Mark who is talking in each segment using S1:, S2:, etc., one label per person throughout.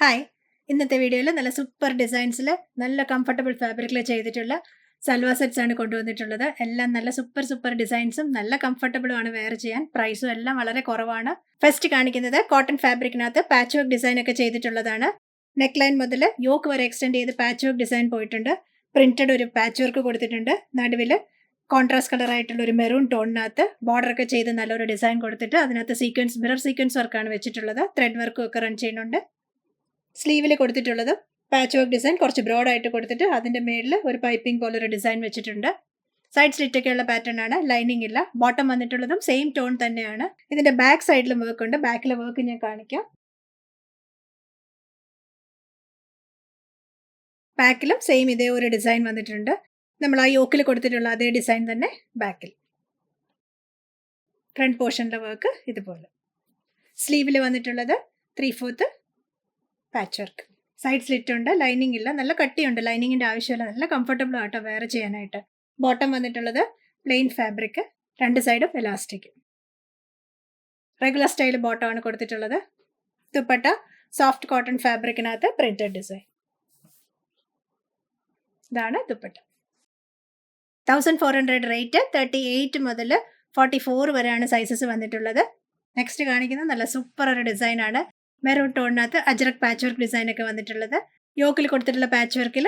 S1: Hi! ഇന്നത്തെ വീഡിയോയിൽ നല്ല സൂപ്പർ ഡിസൈൻസിൽ നല്ല കംഫർട്ടബിൾ ഫാബ്രിക്കിൽ ചെയ്തിട്ടുള്ള സൽവാർ സെറ്റ്സ് ആണ് കൊണ്ടുവന്നിട്ടുള്ളത്. എല്ലാം നല്ല സൂപ്പർ ഡിസൈൻസും നല്ല കംഫർട്ടബിളും ആണ് വെയർ ചെയ്യാൻ. പ്രൈസും എല്ലാം വളരെ കുറവാണ്. ഫസ്റ്റ് കാണിക്കുന്നത് കോട്ടൺ ഫാബ്രിക്കിനകത്ത് പാച്ച് വർക്ക് ഡിസൈൻ ഒക്കെ ചെയ്തിട്ടുള്ളതാണ്. നെക്ക് ലൈൻ മുതൽ യോക്ക് വരെ എക്സ്റ്റെൻഡ് ചെയ്ത് പാച്ച് വർക്ക് ഡിസൈൻ പോയിട്ടുണ്ട്. പ്രിന്റഡ് ഒരു പാച്ച് വർക്ക് കൊടുത്തിട്ടുണ്ട്. നടുവിൽ കോൺട്രാസ്റ്റ് കളർ ആയിട്ടുള്ള ഒരു മെറൂൺ ടോണിനകത്ത് ബോർഡർ ഒക്കെ ചെയ്ത് നല്ലൊരു ഡിസൈൻ കൊടുത്തിട്ട് അതിനകത്ത് സീക്വൻസ് മിറർ സീക്വൻസ് വർക്കാണ് വെച്ചിട്ടുള്ളത്. ത്രെഡ് വർക്കും ഒക്കെ റൺ ചെയ്യുന്നുണ്ട്. സ്ലീവിൽ കൊടുത്തിട്ടുള്ളത് പാച്ച് വർക്ക് ഡിസൈൻ കുറച്ച് ബ്രോഡ് ആയിട്ട് കൊടുത്തിട്ട് അതിൻ്റെ മേളിൽ ഒരു പൈപ്പിംഗ് പോലൊരു ഡിസൈൻ വെച്ചിട്ടുണ്ട്. സൈഡ് സ്ലിറ്റ് ഒക്കെയുള്ള പാറ്റേൺ ആണ്. ലൈനിങ് ഇല്ല. ബോട്ടം വന്നിട്ടുള്ളതും സെയിം ടോൺ തന്നെയാണ്. ഇതിന്റെ ബാക്ക് സൈഡിലും വർക്ക് ഉണ്ട്. ബാക്കിലെ വർക്ക് ഞാൻ കാണിക്കാം. ബാക്കിലും സെയിം ഇതേ ഒരു ഡിസൈൻ വന്നിട്ടുണ്ട്. നമ്മൾ ആ യോക്കിൽ കൊടുത്തിട്ടുള്ള അതേ ഡിസൈൻ തന്നെ ബാക്കിൽ. ഫ്രണ്ട് പോർഷനിലെ വർക്ക് ഇതുപോലെ. സ്ലീവിൽ വന്നിട്ടുള്ളത് 3/4 പാച്ച് വർക്ക്. സൈഡ് സ്ലിറ്റ് ഉണ്ട്. ലൈനിങ് ഇല്ല. നല്ല കട്ടിയുണ്ട്. ലൈനിങ്ങിന്റെ ആവശ്യമില്ല. നല്ല കംഫർട്ടബിൾ ആട്ടോ വെയർ ചെയ്യാനായിട്ട്. ബോട്ടം വന്നിട്ടുള്ളത് പ്ലെയിൻ ഫാബ്രിക്. രണ്ട് സൈഡും എലാസ്റ്റിക്. റെഗുലർ സ്റ്റൈൽ ബോട്ടം ആണ് കൊടുത്തിട്ടുള്ളത്. ദുപ്പട്ട സോഫ്റ്റ് കോട്ടൺ ഫാബ്രിക്കിനകത്ത് പ്രിന്റഡ് ഡിസൈൻ. ഇതാണ് ദുപ്പട്ട. 1400 റേറ്റ്. 38 മുതൽ 44 വരെയാണ് സൈസസ് വന്നിട്ടുള്ളത്. നെക്സ്റ്റ് കാണിക്കുന്നത് നല്ല സൂപ്പർ ഒരു ഡിസൈൻ ആണ്. മെറൂൺ ടോണിനകത്ത് അജ്രക് പാച്ച് വർക്ക് ഡിസൈൻ ഒക്കെ വന്നിട്ടുള്ളത്. യോക്കിൽ കൊടുത്തിട്ടുള്ള പാച്ച് വർക്കിൽ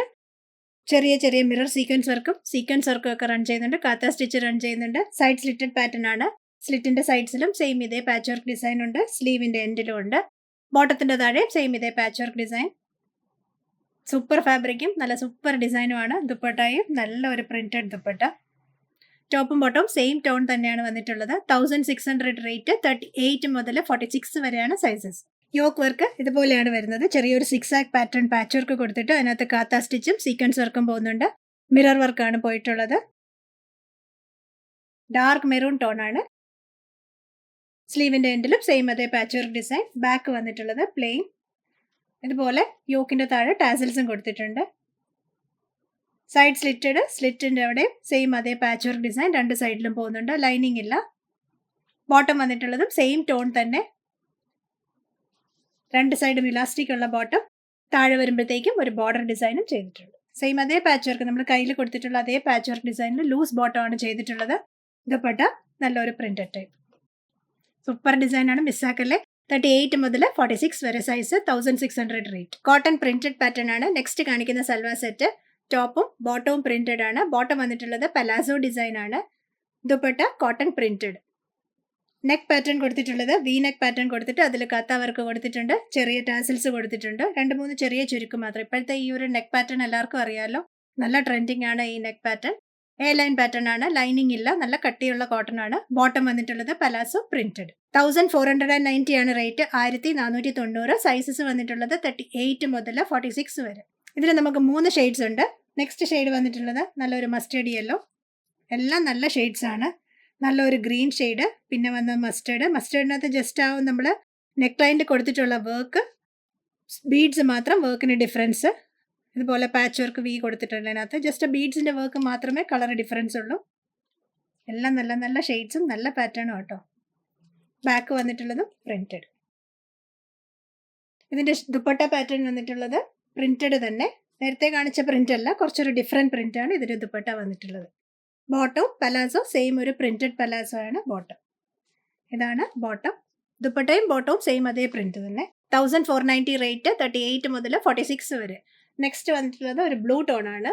S1: ചെറിയ മിറർ സീക്വൻസ് വർക്കും ഒക്കെ റൺ ചെയ്യുന്നുണ്ട്. കാത്ത സ്റ്റിച്ച് റൺ ചെയ്യുന്നുണ്ട്. സൈഡ് സ്ലിറ്റഡ് പാറ്റേൺ ആണ്. സ്ലിറ്റിന്റെ സൈഡ്സിലും സെയിം ഇതേ പാച്ച് വർക്ക് ഡിസൈൻ ഉണ്ട്. സ്ലീവിന്റെ എൻഡിലും ഉണ്ട്. ബോട്ടത്തിന്റെ താഴെയും സെയിം ഇതേ പാച്ച് വർക്ക് ഡിസൈൻ. സൂപ്പർ ഫാബ്രിക്കും നല്ല സൂപ്പർ ഡിസൈനുമാണ്. ദുപ്പട്ടയും നല്ല ഒരു പ്രിന്റഡ് ദുപ്പട്ട. ടോപ്പും ബോട്ടവും സെയിം ടോൺ തന്നെയാണ് വന്നിട്ടുള്ളത്. 1600 റേറ്റ്. 38 മുതൽ 46 വരെയാണ് സൈസസ്. യോക്ക് വർക്ക് ഇതുപോലെയാണ് വരുന്നത്. ചെറിയൊരു 6 പാറ്റേൺ പാച്ച് വർക്ക് കൊടുത്തിട്ട് അതിനകത്ത് കാത്ത സ്റ്റിച്ചും സീക്വൻസ് വർക്കും പോകുന്നുണ്ട്. മിറർ വർക്കാണ് പോയിട്ടുള്ളത്. ഡാർക്ക് മെറൂൺ ടോൺ ആണ്. സ്ലീവിന്റെ എൻഡിലും സെയിം അതേ പാച്ച് വർക്ക് ഡിസൈൻ. ബാക്ക് വന്നിട്ടുള്ളത് പ്ലെയിൻ. ഇതുപോലെ യോക്കിന്റെ താഴെ ടാസൽസും കൊടുത്തിട്ടുണ്ട്. Side slitted. സ്ലിറ്റിന്റെ അവിടെയും സെയിം അതേ പാച്ച് വർക്ക് ഡിസൈൻ. രണ്ട് സൈഡിലും പോകുന്നുണ്ട്. ലൈനിങ് ഇല്ല. ബോട്ടം വന്നിട്ടുള്ളതും സെയിം ടോൺ തന്നെ. രണ്ട് സൈഡും ഇലാസ്റ്റിക് ഉള്ള ബോട്ടം. താഴെ വരുമ്പോഴത്തേക്കും ഒരു ബോർഡർ ഡിസൈനും ചെയ്തിട്ടുണ്ട്. സെയിം അതേ പാച്ച് വർക്ക് നമ്മൾ കയ്യിൽ കൊടുത്തിട്ടുള്ള അതേ പാച്ച് വർക്ക് ഡിസൈനിൽ ലൂസ് ബോട്ടം ആണ് ചെയ്തിട്ടുള്ളത്. ദുപ്പട്ട നല്ലൊരു പ്രിന്റഡ് ടൈപ്പ്. സൂപ്പർ ഡിസൈനാണ്, മിസ്സാക്കല്ലേ. 38 മുതൽ 46 വരെ size. 1600 rate. Cotton printed pattern ആണ്. നെക്സ്റ്റ് കാണിക്കുന്ന സൽവാർ സെറ്റ്. ടോപ്പും ബോട്ടവും പ്രിന്റഡ് ആണ്. ബോട്ടം വന്നിട്ടുള്ളത് പലാസോ ഡിസൈൻ ആണ്. Dupatta cotton printed. Neck pattern കൊടുത്തിട്ടുള്ളത് വി നെക്ക് പാറ്റേൺ കൊടുത്തിട്ട് അതിൽ കത്ത വർക്ക് കൊടുത്തിട്ടുണ്ട്. ചെറിയ ടാസിൽസ് കൊടുത്തിട്ടുണ്ട്. 2-3 ചെറിയ ചുരുക്ക് മാത്രം. ഇപ്പോഴത്തെ ഈ ഒരു നെക്ക് പാറ്റേൺ എല്ലാവർക്കും അറിയാമല്ലോ. നല്ല ട്രെൻഡിങ് ആണ് ഈ neck pattern. A line pattern ആണ്. ലൈനിങ് ഇല്ല. നല്ല കട്ടിയുള്ള കോട്ടൺ ആണ്. ബോട്ടം വന്നിട്ടുള്ളത് പലാസോ പ്രിന്റഡ്. 1490 ആണ് റേറ്റ്. 1490. സൈസസ് വന്നിട്ടുള്ളത് 38 മുതൽ 46 വരെ. ഇതിൽ നമുക്ക് 3 ഷെയ്ഡ്സ് ഉണ്ട്. നെക്സ്റ്റ് ഷെയ്ഡ് വന്നിട്ടുള്ളത് നല്ലൊരു മസ്റ്റേർഡ് യെല്ലോ. എല്ലാം നല്ല ഷെയ്ഡ്സ് ആണ്. നല്ലൊരു ഗ്രീൻ ഷെയ്ഡ്. പിന്നെ വന്ന മസ്റ്റേർഡിനകത്ത് ജസ്റ്റ് ആവും നമ്മൾ നെക്ക് ലൈനിൽ കൊടുത്തിട്ടുള്ള വർക്ക്. ബീഡ്സ് മാത്രം വർക്കിന് ഡിഫറൻസ്. ഇതുപോലെ പാച്ച് വർക്ക് വി കൊടുത്തിട്ടുണ്ട്. അതിനകത്ത് ജസ്റ്റ് ബീഡ്സിന്റെ വർക്ക് മാത്രമേ കളർ ഡിഫറൻസ് ഉള്ളൂ. എല്ലാം നല്ല നല്ല ഷെയ്ഡ്സും നല്ല പാറ്റേണും കേട്ടോ. ബാക്ക് വന്നിട്ടുള്ളതും പ്രിന്റഡ്. ഇതിന്റെ ദുപ്പട്ട പാറ്റേൺ വന്നിട്ടുള്ളത് പ്രിന്റഡ് തന്നെ. നേരത്തെ കാണിച്ച പ്രിന്റ് അല്ല, കുറച്ചൊരു ഡിഫറെന്റ് പ്രിന്റ് ആണ് ഇതിന്റെ ദുപ്പട്ട വന്നിട്ടുള്ളത്. ബോട്ടവും പലാസോ സെയിം ഒരു പ്രിന്റഡ് പലാസോ ആണ് ബോട്ടം. ഇതാണ് ബോട്ടം. ദുപ്പട്ടയും ബോട്ടവും സെയിം അതേ പ്രിന്റ് തന്നെ. 1490 റേറ്റ്. 38 മുതൽ 46 വരെ. നെക്സ്റ്റ് വന്നിട്ടുള്ളത് ഒരു ബ്ലൂ ടോൺ ആണ്.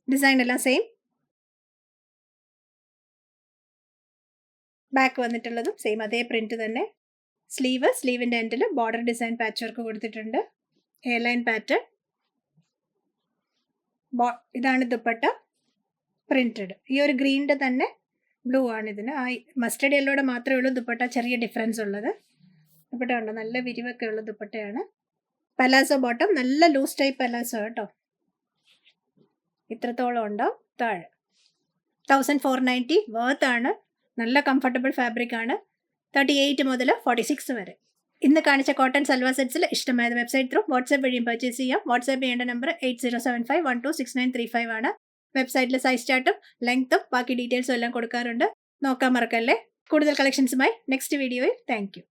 S1: ഡിസൈൻ എല്ലാം സെയിം. ബാക്ക് വന്നിട്ടുള്ളതും സെയിം അതേ പ്രിന്റ് തന്നെ. സ്ലീവിന്റെ എൻഡിൽ ബോർഡർ ഡിസൈൻ പാച്ച് വർക്ക് കൊടുത്തിട്ടുണ്ട്. A line pattern. ഇതാണ് ദുപ്പട്ട പ്രിന്റഡ്. ഈ ഒരു ഗ്രീനിന്റെ തന്നെ ബ്ലൂ ആണ് ഇതിന്. മസ്റ്റേർഡ് യെല്ലോയുടെ മാത്രമേ ഉള്ളൂ ദുപ്പട്ട ചെറിയ ഡിഫറൻസ് ഉള്ളത്. ദുപ്പട്ട ഉണ്ടോ, നല്ല വിരിവൊക്കെ ഉള്ള ദുപ്പട്ടയാണ്. Palazzo bottom. നല്ല ലൂസ് ടൈപ്പ് പലാസോ കേട്ടോ. ഇത്രത്തോളം ഉണ്ടോ താഴെ. 1490 വർത്ത് ആണ്. നല്ല കംഫർട്ടബിൾ ഫാബ്രിക് ആണ്. 38 മുതൽ 46 വരെ. ഇന്ന് കാണിച്ച കോട്ടൺ സൽവാർ സെറ്റ്സിൽ ഇഷ്ടമായത് വെബ്സൈറ്റ് ത്രൂ വാട്സ്ആപ്പ് വഴിയും പർച്ചേസ് ചെയ്യാം. വാട്സ്ആപ്പ് ചെയ്യേണ്ട നമ്പർ 8075126935 ആണ്. വെബ്സൈറ്റിൽ സൈസ് ചാർട്ടും ലെങ്ത്തും ബാക്കി ഡീറ്റെയിൽസും എല്ലാം കൊടുക്കാറുണ്ട്. നോക്കാൻ മറക്കല്ലേ. കൂടുതൽ കളക്ഷൻസുമായി നെക്സ്റ്റ് വീഡിയോയിൽ. Thank you.